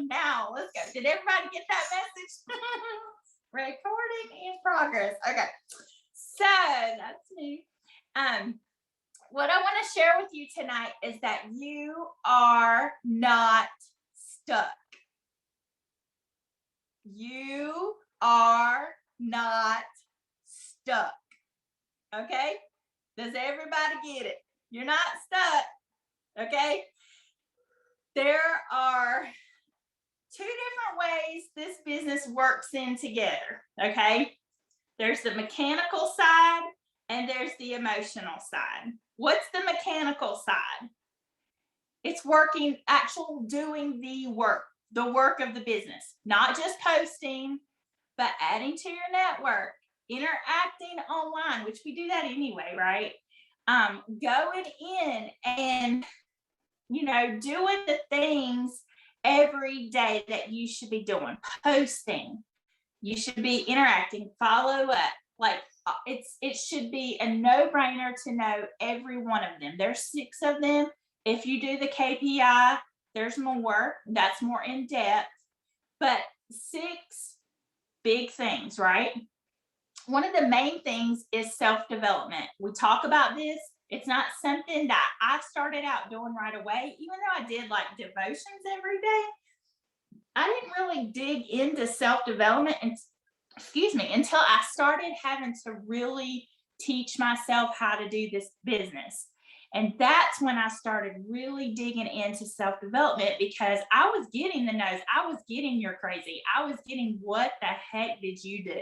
recording now. Let's go. Did everybody get that message? Recording in progress. Okay. So that's me. What I want to share with you tonight is that you are not stuck. You are not stuck. Okay? Does everybody get it? You're not stuck. Okay? There are two different ways this business works in together. Okay? There's the mechanical side and there's the emotional side. What's the mechanical side? It's working, actual doing the work of the business, not just posting, but adding to your network, interacting online, which we do that anyway, right? Going in and, doing the things every day that you should be doing, posting. You should be interacting, follow up. Like it should be a no-brainer to know every one of them. There's 6 of them. If you do the KPI, there's more. That's more in depth. But 6 big things, right? One of the main things is self-development. We talk about this. It's not something that I started out doing right away, even though I did like devotions every day. I didn't really dig into self-development until I started having to really teach myself how to do this business. And that's when I started really digging into self-development, because I was getting the no's. I was getting you're crazy. I was getting what the heck did you do?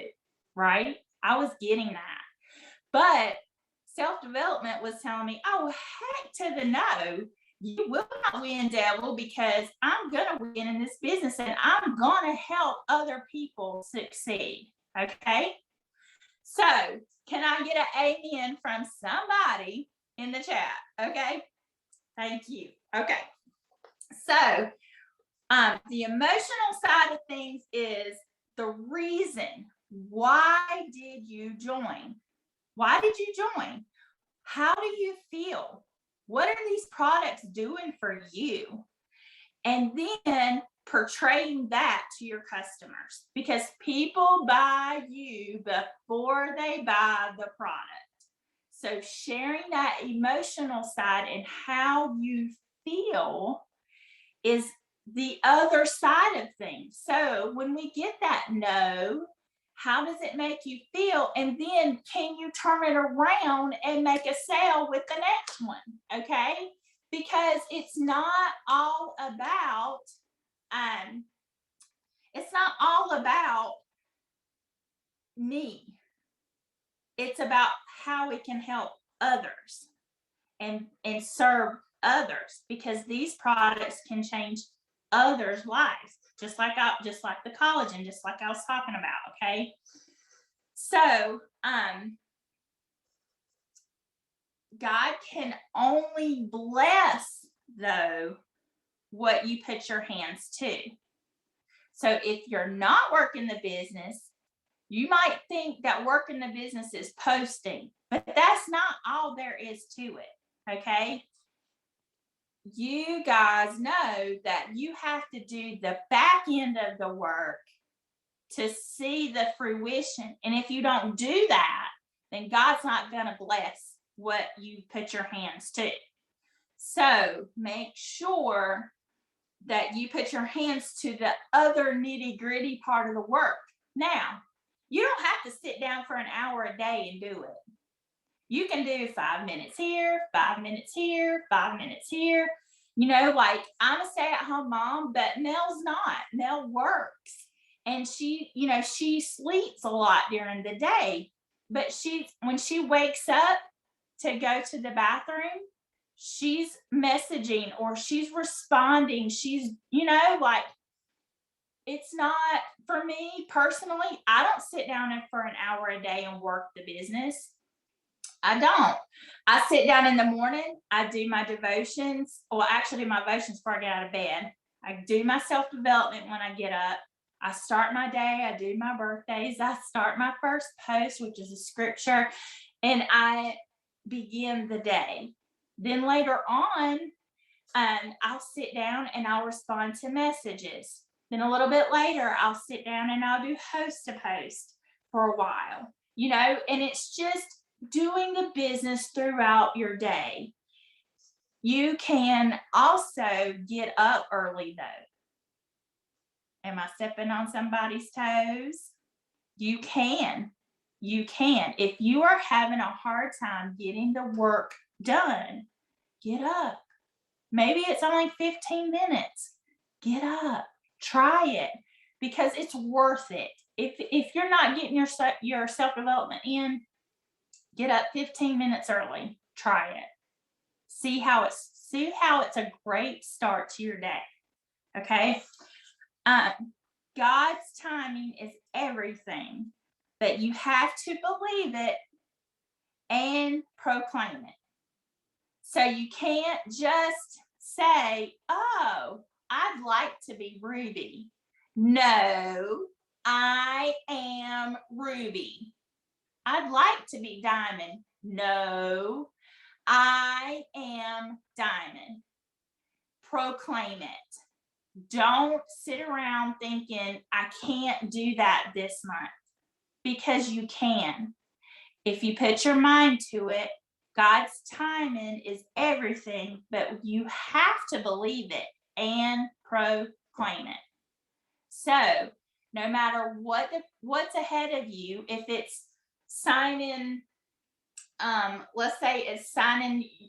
Right? I was getting that. But self-development was telling me, oh, heck to the no. You will not win, devil, because I'm going to win in this business and I'm going to help other people succeed. Okay. So can I get an amen from somebody in the chat? Okay. Thank you. Okay. So the emotional side of things is the reason. Why did you join? Why did you join? How do you feel? What are these products doing for you? And then portraying that to your customers, because people buy you before they buy the product. So sharing that emotional side and how you feel is the other side of things. So when we get that no, how does it make you feel? And then can you turn it around and make a sale with the next one? Okay. Because it's not all about, me. It's about how we can help others and serve others, because these products can change others' lives, just like the collagen, just like I was talking about. Okay. So, God can only bless, though, what you put your hands to. So if you're not working the business, you might think that working the business is posting, but that's not all there is to it. Okay. You guys know that you have to do the back end of the work to see the fruition. And if you don't do that, then God's not going to bless what you put your hands to. So make sure that you put your hands to the other nitty-gritty part of the work. Now, you don't have to sit down for an hour a day and do it. You can do 5 minutes here, 5 minutes here, 5 minutes here. Like I'm a stay-at-home mom, but Nell's not. Nell works. And she sleeps a lot during the day. But when she wakes up to go to the bathroom, she's messaging or she's responding. She's, it's not, for me personally, I don't sit down for an hour a day and work the business. I don't. I sit down in the morning. I do my devotions. Well, actually, my devotions before I get out of bed. I do my self-development when I get up. I start my day. I do my birthdays. I start my first post, which is a scripture, and I begin the day. Then later on, I'll sit down and I'll respond to messages. Then a little bit later, I'll sit down and I'll do host to post for a while, and it's just doing the business throughout your day. You can also get up early though. Am I stepping on somebody's toes? You can. If you are having a hard time getting the work done, get up. Maybe it's only 15 minutes. Get up. Try it because it's worth it. If you're not getting your self-development in, get up 15 minutes early. Try it. See how it's a great start to your day. Okay. God's timing is everything, but you have to believe it and proclaim it. So you can't just say, oh, I'd like to be Ruby. No, I am Ruby. I'd like to be Diamond. No, I am Diamond. Proclaim it. Don't sit around thinking, I can't do that this month, because you can. If you put your mind to it, God's timing is everything, but you have to believe it and proclaim it. So no matter what's ahead of you, if it's signing, let's say it's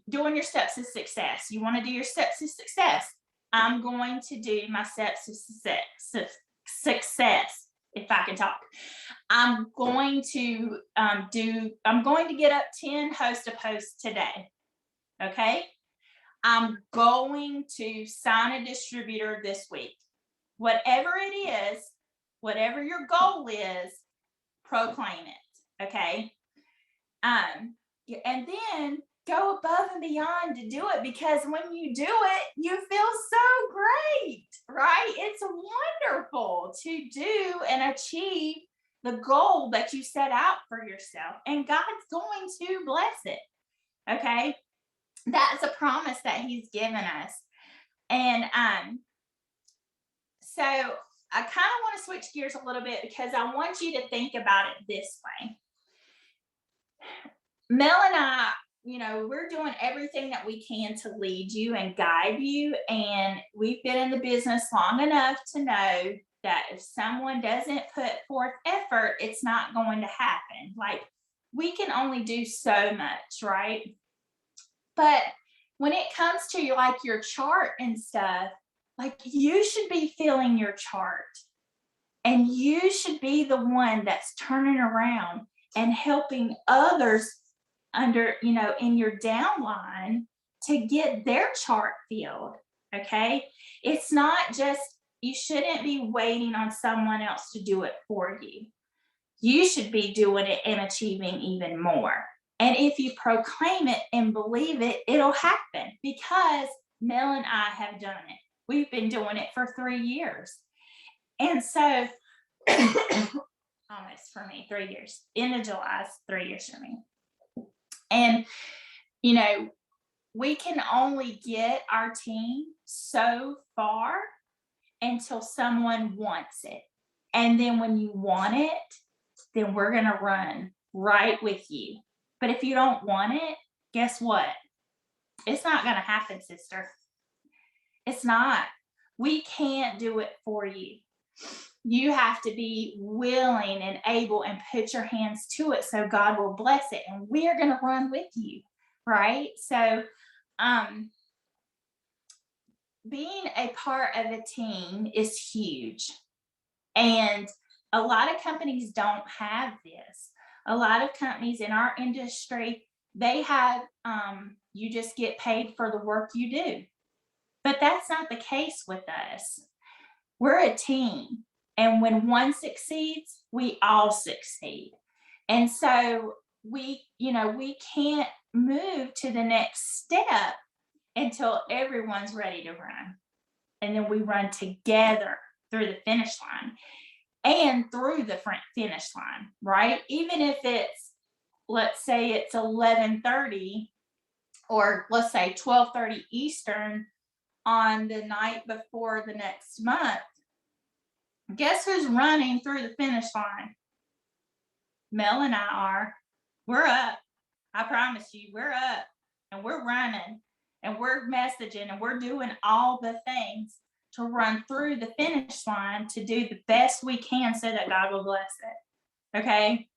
doing your steps to success. You want to do your steps to success. I'm going to do my steps to success, if I can talk. I'm going to get up 10 host to post today. Okay. I'm going to sign a distributor this week. Whatever it is, whatever your goal is, proclaim it. Okay. And then go above and beyond to do it, because when you do it, you feel so great, right? It's wonderful to do and achieve the goal that you set out for yourself, and God's going to bless it. Okay. That's a promise that He's given us. And so I kind of want to switch gears a little bit, because I want you to think about it this way. Mel and I, we're doing everything that we can to lead you and guide you. And we've been in the business long enough to know that if someone doesn't put forth effort, it's not going to happen. Like, we can only do so much, right? But when it comes to your chart and stuff, like, you should be filling your chart, and you should be the one that's turning around and helping others in your downline to get their chart filled. Okay. It's not just, you shouldn't be waiting on someone else to do it for you. You should be doing it and achieving even more. And if you proclaim it and believe it, it'll happen, because Mel and I have done it. We've been doing it for 3 years. And so, almost for me, 3 years. End of July is 3 years for me. And, we can only get our team so far until someone wants it. And then when you want it, then we're going to run right with you. But if you don't want it, guess what? It's not going to happen, sister. It's not. We can't do it for you. You have to be willing and able and put your hands to it, so God will bless it, and we're going to run with you, right? So being a part of a team is huge, and a lot of companies don't have this. A lot of companies in our industry, they have you just get paid for the work you do, but that's not the case with us. We're a team. And when one succeeds, we all succeed. And so we can't move to the next step until everyone's ready to run. And then we run together through the finish line and through the finish line, right? Even if it's, let's say it's 11:30, or let's say 12:30 Eastern on the night before the next month, Guess who's running through the finish line? Mel and I are. We're up. I promise you, we're up and we're running and we're messaging and we're doing all the things to run through the finish line to do the best we can so that God will bless it. Okay.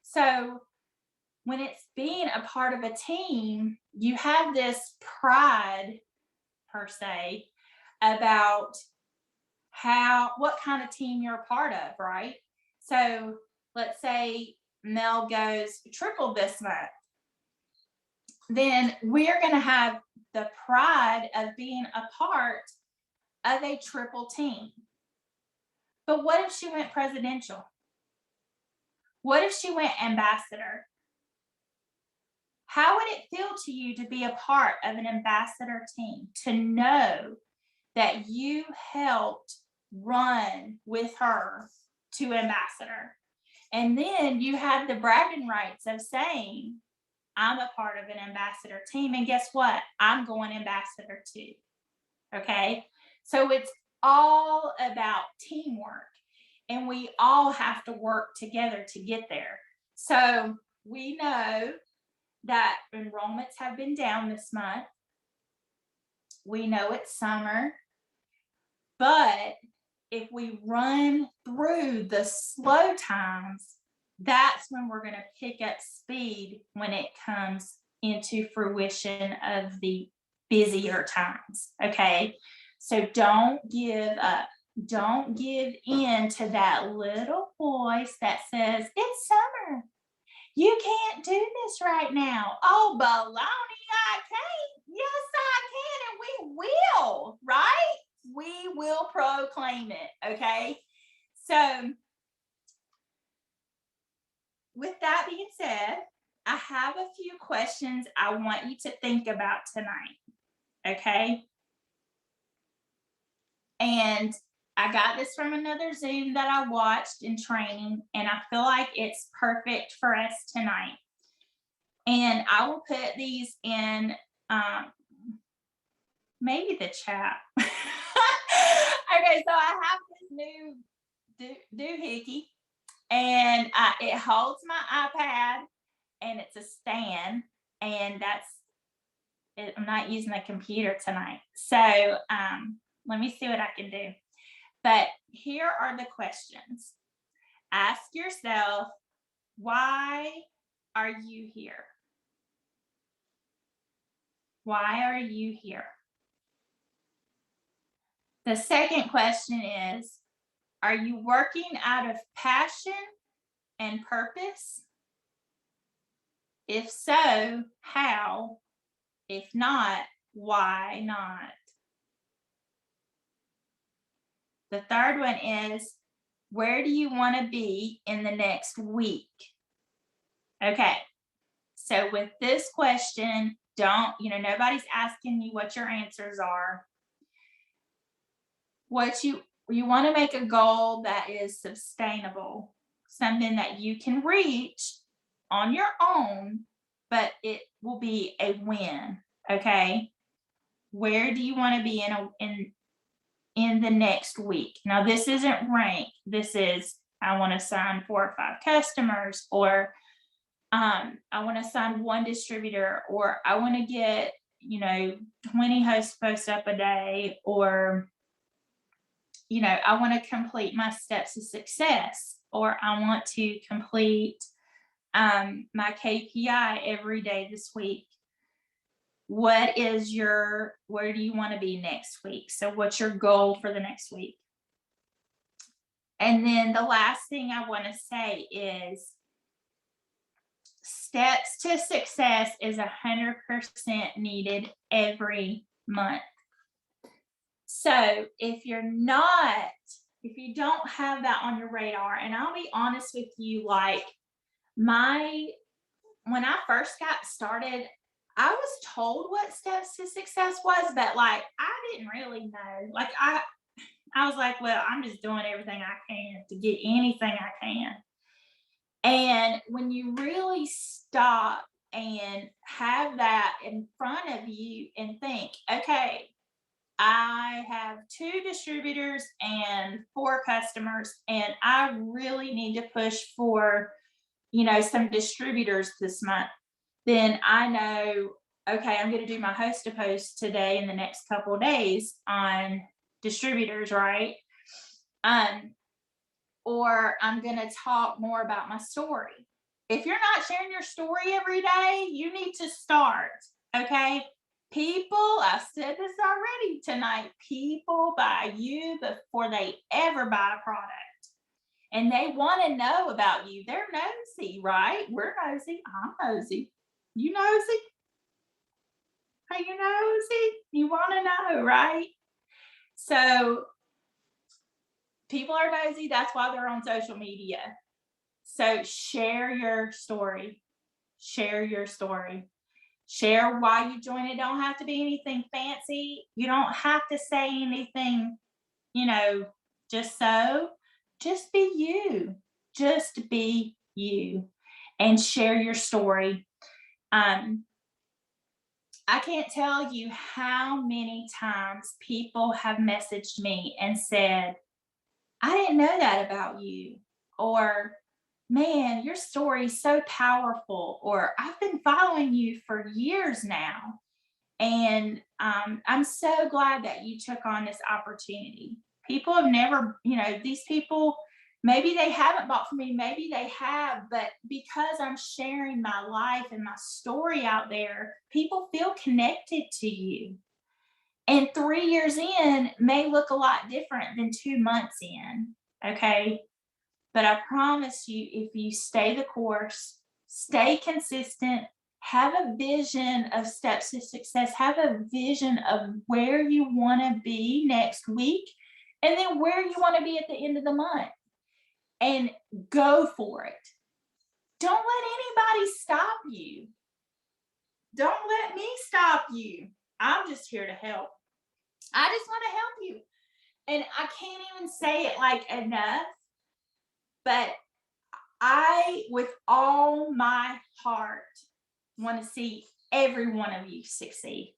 So when it's being a part of a team, you have this pride, per se, about what kind of team you're a part of, right? So let's say Mel goes triple this month, then we're going to have the pride of being a part of a triple team. But what if she went presidential? What if she went ambassador? How would it feel to you to be a part of an ambassador team, to know that you helped run with her to ambassador? And then you have the bragging rights of saying, I'm a part of an ambassador team. And guess what? I'm going ambassador too. Okay. So it's all about teamwork. And we all have to work together to get there. So we know that enrollments have been down this month. We know it's summer. But if we run through the slow times, that's when we're going to pick up speed when it comes into fruition of the busier times. Okay. So don't give up. Don't give in to that little voice that says, it's summer. You can't do this right now. Oh, baloney, I can't. Yes, I can. And we will, right? We will proclaim it. Okay. So with that being said, I have a few questions I want you to think about tonight. Okay. And I got this from another Zoom that I watched in training, and I feel like it's perfect for us tonight. And I will put these in maybe the chat. Okay, so I have this new doohickey, and it holds my iPad, and it's a stand, and that's it. I'm not using the computer tonight. So let me see what I can do. But here are the questions. Ask yourself, why are you here? Why are you here? The second question is, are you working out of passion and purpose? If so, how? If not, why not? The third one is, where do you want to be in the next week? Okay, so with this question, nobody's asking you what your answers are. What you want to make a goal that is sustainable, something that you can reach on your own, but it will be a win. Okay, where do you want to be in the next week? Now, this isn't rank. This is, I want to sign 4 or 5 customers, or I want to sign 1 distributor, or I want to get 20 host posts up a day, or I want to complete my steps to success, or I want to complete my KPI every day this week. Where do you want to be next week? So what's your goal for the next week? And then the last thing I want to say is, steps to success is 100% needed every month. So if you don't have that on your radar, and I'll be honest with you, like when I first got started, I was told what steps to success was, but like I didn't really know. Like I was like, well, I'm just doing everything I can to get anything I can. And when you really stop and have that in front of you and think, okay, I have 2 distributors and 4 customers, and I really need to push for, some distributors this month. Then I know, okay, I'm going to do my host to post today in the next couple of days on distributors, right? Um, or I'm going to talk more about my story. If you're not sharing your story every day, you need to start. Okay. People, I said this already tonight, people buy you before they ever buy a product. And they want to know about you. They're nosy, right? We're nosy. I'm nosy. You nosy? Are you nosy? You want to know, right? So people are nosy. That's why they're on social media. So share your story. Share your story. Share why you joined. It don't have to be anything fancy. You don't have to say anything, you know, just so. Just be you. Just be you and share your story. Um, I can't tell you how many times people have messaged me and said, I didn't know that about you. Or, man, your story is so powerful. Or, I've been following you for years now. And I'm so glad that you took on this opportunity. People have never, these people, maybe they haven't bought from me, maybe they have, but because I'm sharing my life and my story out there, people feel connected to you. And 3 years in may look a lot different than 2 months in. Okay. But I promise you, if you stay the course, stay consistent, have a vision of steps to success, have a vision of where you want to be next week, and then where you want to be at the end of the month, and go for it. Don't let anybody stop you. Don't let me stop you. I'm just here to help. I just want to help you. And I can't even say it like enough, but I, with all my heart, want to see every one of you succeed.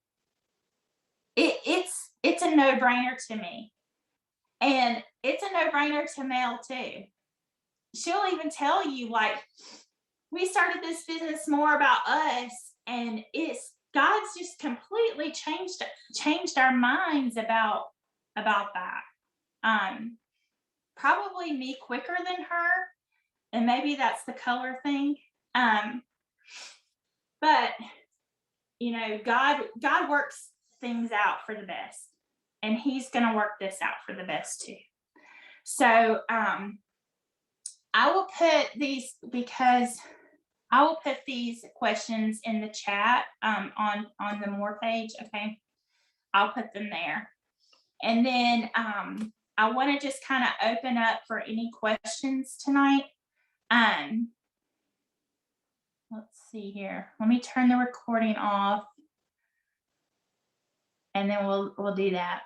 It's a no-brainer to me. And it's a no-brainer to Mel too. She'll even tell you, like, we started this business more about us, and it's God's just completely changed our minds about that. Probably me quicker than her, and maybe that's the color thing. But God works things out for the best, and He's going to work this out for the best too. So I will put these questions in the chat on the more page. Okay, I'll put them there, and then I want to just kind of open up for any questions tonight. Let's see here. Let me turn the recording off, and then we'll do that.